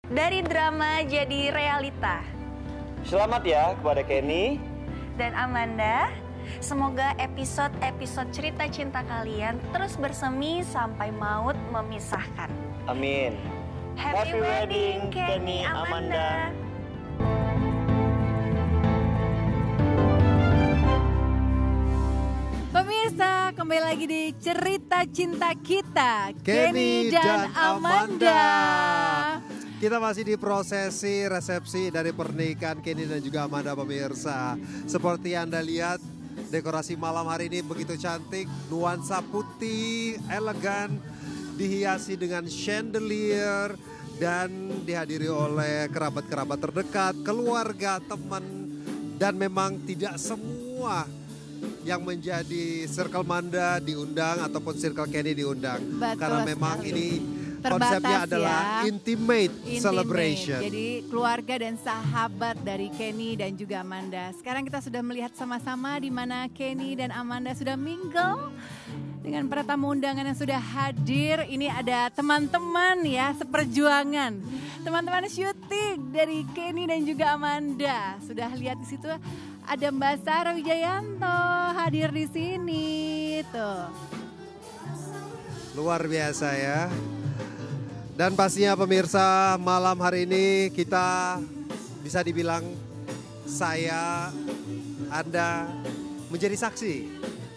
Dari drama jadi realita. Selamat ya kepada Kenny dan Amanda. Semoga episode-episode cerita cinta kalian terus bersemi sampai maut memisahkan. Amin. Happy wedding Kenny Amanda. Pemirsa, kembali lagi di cerita cinta kita, Kenny dan Amanda. Kita masih di prosesi resepsi dari pernikahan Kenny dan juga Amanda, pemirsa. Seperti Anda lihat, dekorasi malam hari ini begitu cantik, nuansa putih, elegan, dihiasi dengan chandelier dan dihadiri oleh kerabat-kerabat terdekat, keluarga, teman, dan memang tidak semua yang menjadi circle Manda diundang ataupun circle Kenny diundang. Betul karena memang sekali. ini Terbatas konsepnya adalah ya. intimate celebration. Jadi keluarga dan sahabat dari Kenny dan juga Amanda. Sekarang kita sudah melihat sama-sama di mana Kenny dan Amanda sudah mingle dengan para tamu undangan yang sudah hadir. Ini ada teman-teman ya, seperjuangan. Teman-teman syuting dari Kenny dan juga Amanda. Sudah lihat di situ ada Mbak Sarah Wijayanto hadir di sini tuh. Luar biasa ya. Dan pastinya pemirsa, malam hari ini kita bisa dibilang saya, Anda menjadi saksi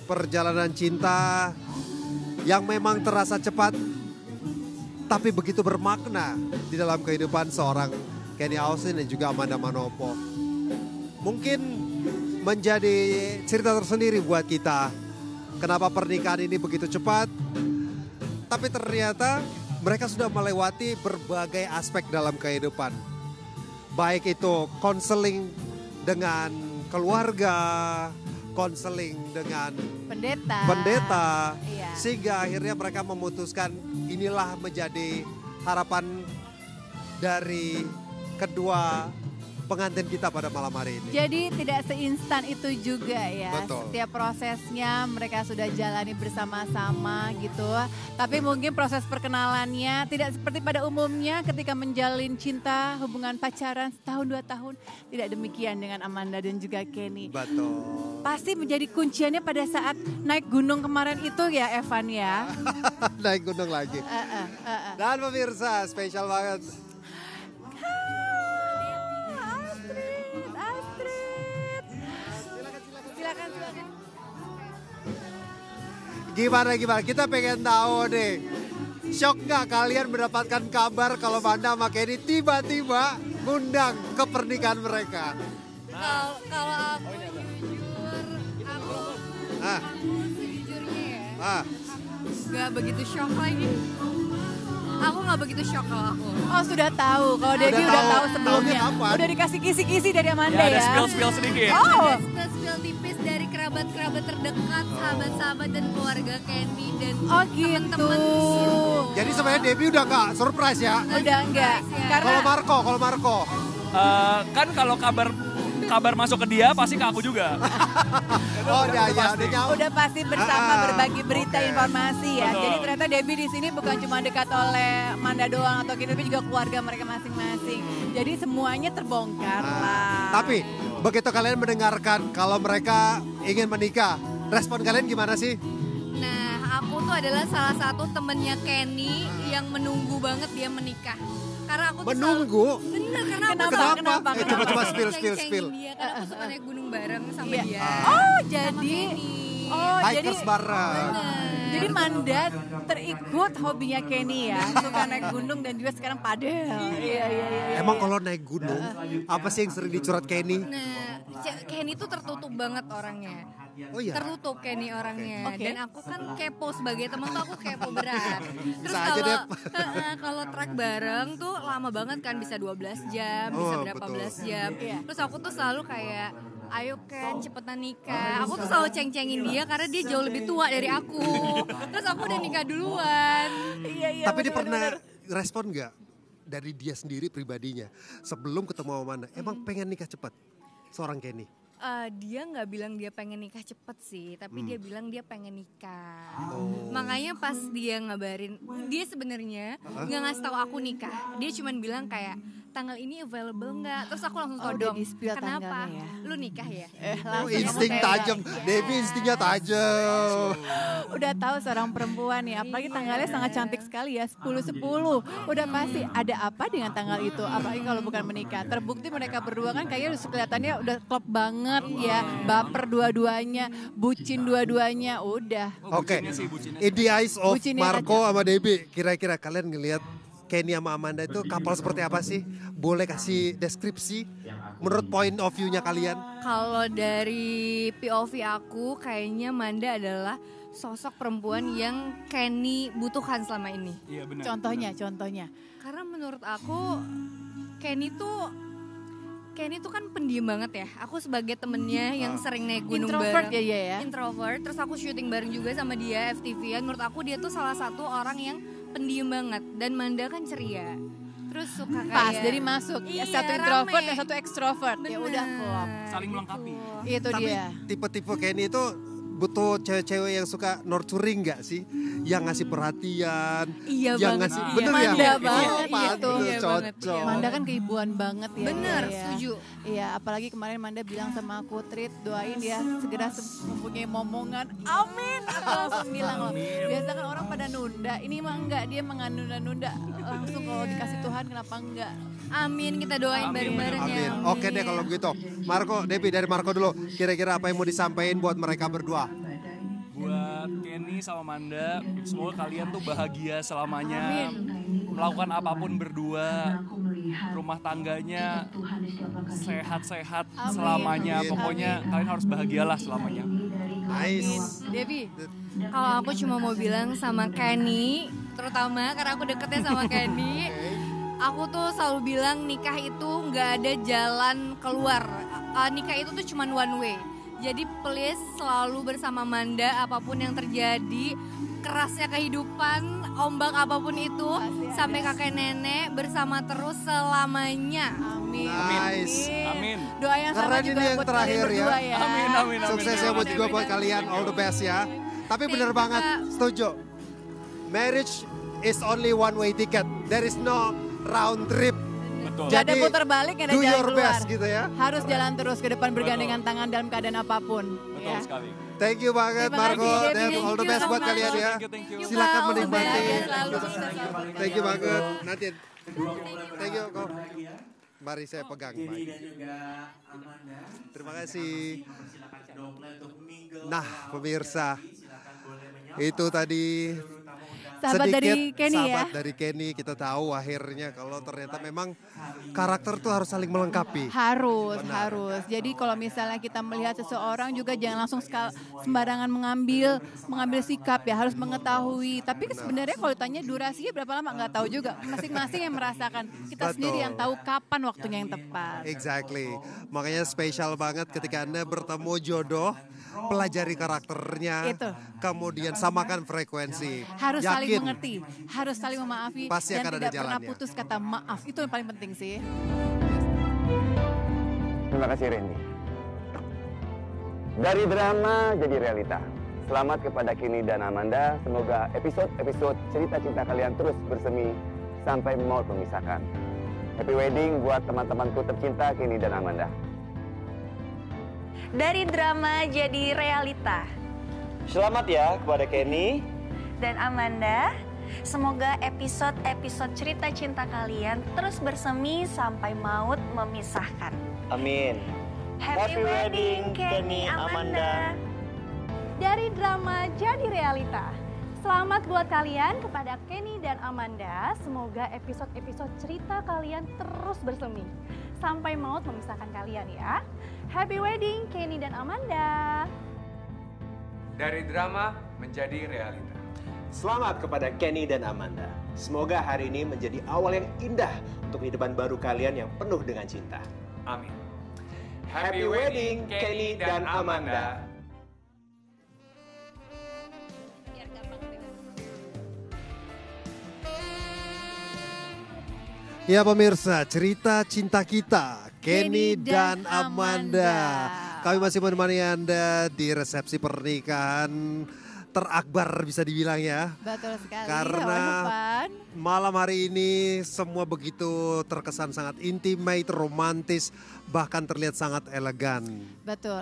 perjalanan cinta yang memang terasa cepat tapi begitu bermakna di dalam kehidupan seorang Kenny Austin dan juga Amanda Manopo. Mungkin menjadi cerita tersendiri buat kita. Kenapa pernikahan ini begitu cepat? Tapi ternyata mereka sudah melewati berbagai aspek dalam kehidupan. Baik itu konseling dengan keluarga, konseling dengan pendeta. Iya. Sehingga akhirnya mereka memutuskan inilah menjadi harapan dari kedua pengantin kita pada malam hari ini. Jadi tidak seinstan itu juga ya. Betul. Setiap prosesnya mereka sudah jalani bersama-sama gitu. Tapi mungkin proses perkenalannya tidak seperti pada umumnya ketika menjalin cinta, hubungan pacaran setahun 2 tahun. Tidak demikian dengan Amanda dan juga Kenny. Betul. Pasti menjadi kunciannya pada saat naik gunung kemarin itu ya Evan ya. Naik gunung lagi. Dan pemirsa, spesial banget. Silakan. Gimana? Kita pengen tahu deh. Shock gak kalian mendapatkan kabar kalau Amanda sama Kenny tiba-tiba ngundang ke pernikahan mereka? Kalau aku jujur, aku sejujurnya ya, gak begitu shock lagi. Aku gak begitu shock kalau aku. Oh sudah tahu, kalau Debbie udah tahu sebelumnya. Udah dikasih kisi-kisi dari Amanda ya. Ada spill sedikit. Oh. Ada spill tipis dari kerabat-kerabat terdekat, sahabat-sahabat dan keluarga Kenny dan Oh gitu. teman-teman. Jadi sebenarnya Debbie udah gak surprise ya? Udah enggak. Ya. Karena Kalau Marco. Kan kalau kabar masuk ke dia pasti ke aku juga. Oh ya, udah jauh. udah pasti bersama berbagi berita oke. informasi ya. Betul. Jadi ternyata Debbie di sini bukan cuma dekat oleh Amanda doang atau Kenny, tapi juga keluarga mereka masing-masing. Jadi semuanya terbongkar lah. Tapi begitu kalian mendengarkan kalau mereka ingin menikah, respon kalian gimana sih? Nah, aku tuh adalah salah satu temennya Kenny yang menunggu banget dia menikah. Karena aku tuh Menunggu? bener, karena aku Kenapa? Coba ceng-cengin spill. dia, karena aku suka naik gunung bareng sama Iya. dia. Oh Sama jadi, Kenny. Hikers bareng. jadi Manda terikut hobinya Kenny ya, suka naik gunung dan juga sekarang padel. Iya. Emang kalau naik gunung, apa sih yang sering dicurat Kenny? Nah, Kenny tuh tertutup banget orangnya. Oh iya? Tertutup Kenny orangnya. Oke. Dan aku kan kepo sebagai teman tuh aku kepo berat. Terus Bisa aja deh. kalau track bareng tuh lama banget kan, bisa 12 jam, bisa Oh, berapa betul. belas jam. Iya. Terus aku tuh selalu kayak ayo Ken cepetan nikah. Aku tuh selalu ceng-cengin dia karena dia jauh lebih tua dari aku. Terus aku udah nikah duluan. Iya. Tapi dia pernah respon nggak dari dia sendiri pribadinya sebelum ketemu sama Amanda? Emang pengen nikah cepat seorang Kenny? Dia nggak bilang dia pengen nikah cepet sih, tapi dia bilang dia pengen nikah. Oh. Makanya pas dia ngabarin, dia sebenarnya nggak ngasih tahu aku nikah. Dia cuman bilang kayak tanggal ini available nggak? Terus aku langsung Oh, todong. udah di-spill Kenapa? tanggalnya ya? Lu nikah ya? Oh, insting tajam, Devi instingnya tajam. Udah tahu seorang perempuan ya, apalagi tanggalnya sangat cantik sekali ya, 10-10. Udah pasti ada apa dengan tanggal itu, apalagi kalau bukan menikah. Terbukti mereka berdua kan kayaknya kelihatannya udah klop banget ya, baper dua-duanya, bucin dua-duanya, udah. Oke, Bucinnya sih, bucinnya. in the eyes of Bucinnya Marco sama Debbie, kira-kira kalian ngelihat Kenny sama Amanda itu couple seperti apa sih? Boleh kasih deskripsi menurut point of view-nya kalian? Kalau dari POV aku, kayaknya Manda adalah sosok perempuan yang Kenny butuhkan selama ini. Iya benar. Contohnya. Karena menurut aku Kenny tuh kan pendiam banget ya. Aku sebagai temennya yang sering naik gunung Introvert bareng. ya. Introvert. Terus aku syuting bareng juga sama dia FTV-an. Menurut aku dia tuh salah satu orang yang pendiam banget. Dan Manda kan ceria. Terus suka kayak Pas jadi masuk, Iya, satu introvert rame. dan satu ekstrovert. Ya Bener. udah klop. Saling melengkapi. Itu Tapi dia. tipe-tipe Kenny itu butuh cewek-cewek yang suka nurturing gak sih? Yang ngasih perhatian, Iya yang banget. ngasih, Iya. bener ya? Manda Iya, banget pantes, gitu. Iya banget, cocok. iya. Manda kan keibuan banget ya. Bener, ya. setuju. Iya, apalagi kemarin Manda bilang sama aku, Trit, doain ya segera mempunyai momongan. Amin. Aku langsung bilang loh. Biasa kan orang pada nunda, ini mah enggak, dia menunda-nunda. Langsung kalau dikasih Tuhan kenapa enggak? Amin, kita doain Amin. bareng-bareng ya. Amin. Oke deh kalau begitu. Marco, Debbie dari Marco dulu. Kira-kira apa yang mau disampaikan buat mereka berdua? Buat Kenny sama Manda, semoga kalian tuh bahagia selamanya. Melakukan apapun berdua, rumah tangganya sehat-sehat Amin. selamanya. Amin. Pokoknya kalian harus bahagialah selamanya. Nice. Debbie, Kalau aku cuma mau bilang sama Kenny, terutama karena aku deketnya sama Kenny, aku tuh selalu bilang nikah itu nggak ada jalan keluar. Nikah itu tuh cuma one way. Jadi please selalu bersama Manda apapun yang terjadi, kerasnya kehidupan, ombak apapun itu, sampai kakek nenek bersama terus selamanya. amin. Nice. Amin. Doa yang sama Keren juga ini yang buat terakhir kalian berdua ya. Amin, amin, amin. Sukses ya buat juga buat kalian, all the best ya. Tapi bener Thank you, banget, Kak. setuju. Marriage is only one way ticket. There is no round trip. Betul. Gak ada putar balik, gak ada do jalan your keluar. best gitu ya. Harus jalan terus ke depan bergandengan tangan dalam keadaan apapun. Betul ya. sekali. Thank you banget Terima Marco kasih, dan Debbie. all the Thank best you buat so kalian much. ya. Thank you. Silakan All the menikmati. best, selalu. Thank you banget. Nanti. Thank you kok. Mari saya pegang. Baik. Terima kasih. Nah pemirsa, itu tadi Sahabat dari Kenny sahabat ya. dari Kenny. Kita tahu akhirnya kalau ternyata memang karakter tuh harus saling melengkapi. Harus. Jadi kalau misalnya kita melihat seseorang juga jangan langsung sembarangan mengambil sikap ya, harus mengetahui. Tapi sebenarnya kalau ditanya durasinya berapa lama nggak tahu juga. Masing-masing yang merasakan. Kita Betul. sendiri yang tahu kapan waktunya yang tepat. Exactly. Makanya spesial banget ketika Anda bertemu jodoh, pelajari karakternya, Itu. kemudian samakan frekuensi. Harus saling Yakin. mengerti, harus saling memaafi, Pasti dan akan ada tidak pernah jalannya. putus kata maaf. Itu yang paling penting sih. Terima kasih Randy. Dari drama jadi realita. Selamat kepada Kenny dan Amanda. Semoga episode-episode cerita cinta kalian terus bersemi sampai maut memisahkan. Happy wedding buat teman-temanku tercinta Kenny dan Amanda. Dari drama jadi realita. Selamat ya kepada Kenny. Dan Amanda, semoga episode-episode cerita cinta kalian terus bersemi sampai maut memisahkan. Amin. Happy wedding, Kenny Amanda. Dari drama jadi realita. Selamat buat kalian kepada Kenny dan Amanda. Semoga episode-episode cerita kalian terus bersemi sampai maut memisahkan kalian ya. Happy wedding Kenny dan Amanda. Dari drama menjadi realita. Selamat kepada Kenny dan Amanda. Semoga hari ini menjadi awal yang indah untuk kehidupan baru kalian yang penuh dengan cinta. Amin. Happy wedding Kenny dan Amanda. Ya pemirsa, cerita cinta kita, Kenny dan Amanda. Amanda. Kami masih menemani Anda di resepsi pernikahan terakbar bisa dibilang ya. Betul sekali. Karena Evan. malam hari ini semua begitu terkesan sangat intimate, romantis, bahkan terlihat sangat elegan. Betul.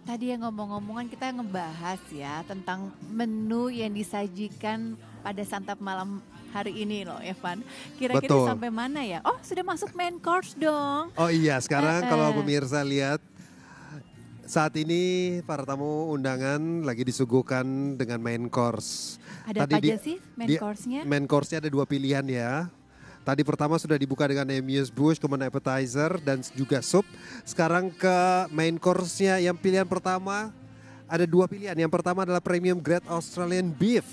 Tadi yang ngomong-ngomongan kita ngebahas ya tentang menu yang disajikan pada santap malam hari ini loh Evan. Kira-kira Betul. sampai mana ya? Oh sudah masuk main course dong. Oh iya, sekarang kalau pemirsa lihat saat ini para tamu undangan lagi disuguhkan dengan main course. Ada apa aja sih main course-nya? Main course-nya ada 2 pilihan ya. Tadi pertama sudah dibuka dengan amuse bouche, kemudian appetizer dan juga sup. Sekarang ke main course-nya yang pilihan pertama ada 2 pilihan. Yang pertama adalah premium grade Australian beef.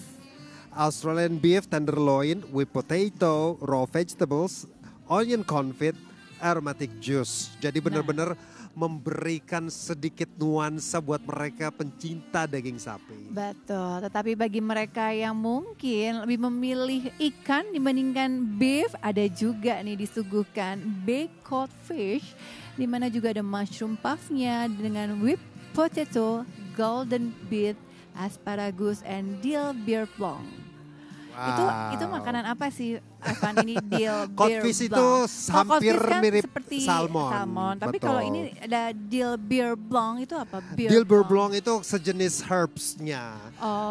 Australian beef tenderloin with potato, raw vegetables, onion confit, aromatic juice. Jadi benar-benar memberikan sedikit nuansa buat mereka pencinta daging sapi. Betul, tetapi bagi mereka yang mungkin lebih memilih ikan dibandingkan beef, ada juga nih disuguhkan baked cod fish, di mana juga ada mushroom puffnya dengan whipped potato, golden beet, asparagus, and dill beer plum. Itu makanan apa sih Evan ini dill beer Codfish itu blanc? hampir Kan mirip seperti salmon. Tapi Betul. kalau ini ada dill beer blanc itu apa? Dill beer blanc itu sejenis herbs-nya.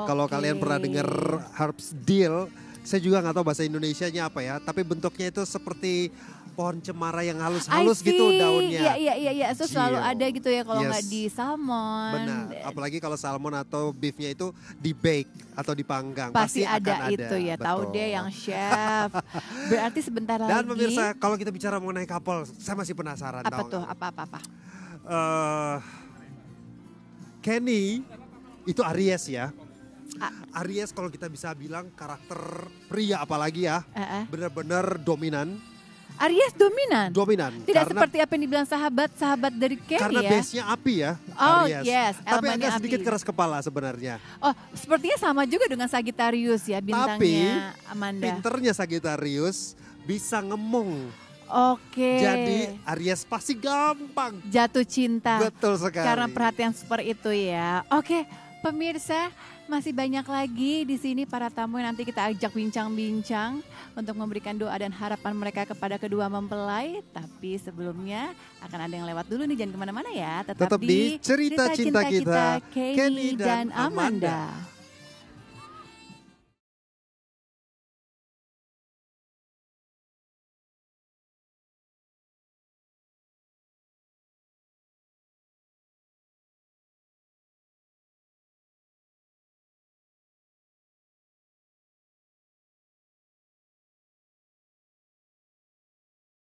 Kalau kalian pernah dengar herbs dill, saya juga nggak tahu bahasa Indonesianya apa ya, tapi bentuknya itu seperti pohon cemara yang halus-halus gitu daunnya. Iya. Itu selalu ada gitu ya kalau nggak Yes. di salmon. Benar, apalagi kalau salmon atau beefnya itu di bake atau dipanggang. Pasti akan ada itu ya, tahu betul. deh yang chef. Berarti sebentar lagi. Dan pemirsa, kalau kita bicara mengenai couple, saya masih penasaran. Apa tahu tuh? nggak? Apa? Kenny itu Aries ya. Aries kalau kita bisa bilang karakter pria apalagi ya, benar-benar dominan. Aries dominan? Dominan. Tidak seperti apa yang dibilang sahabat dari Kenny karena ya? base-nya api ya, Oh Aries. yes, Tapi elemennya agak sedikit api. keras kepala sebenarnya. Oh sepertinya sama juga dengan Sagittarius ya bintangnya Amanda. Pinternya Sagittarius bisa ngemong. Oke. Jadi Aries pasti gampang jatuh cinta. Betul sekali. Karena perhatian super itu ya. Oke, pemirsa, masih banyak lagi di sini para tamu yang nanti kita ajak bincang-bincang untuk memberikan doa dan harapan mereka kepada kedua mempelai. Tapi sebelumnya akan ada yang lewat dulu nih, jangan kemana-mana ya. Tetap di Cerita Cinta Kita, Kenny dan Amanda.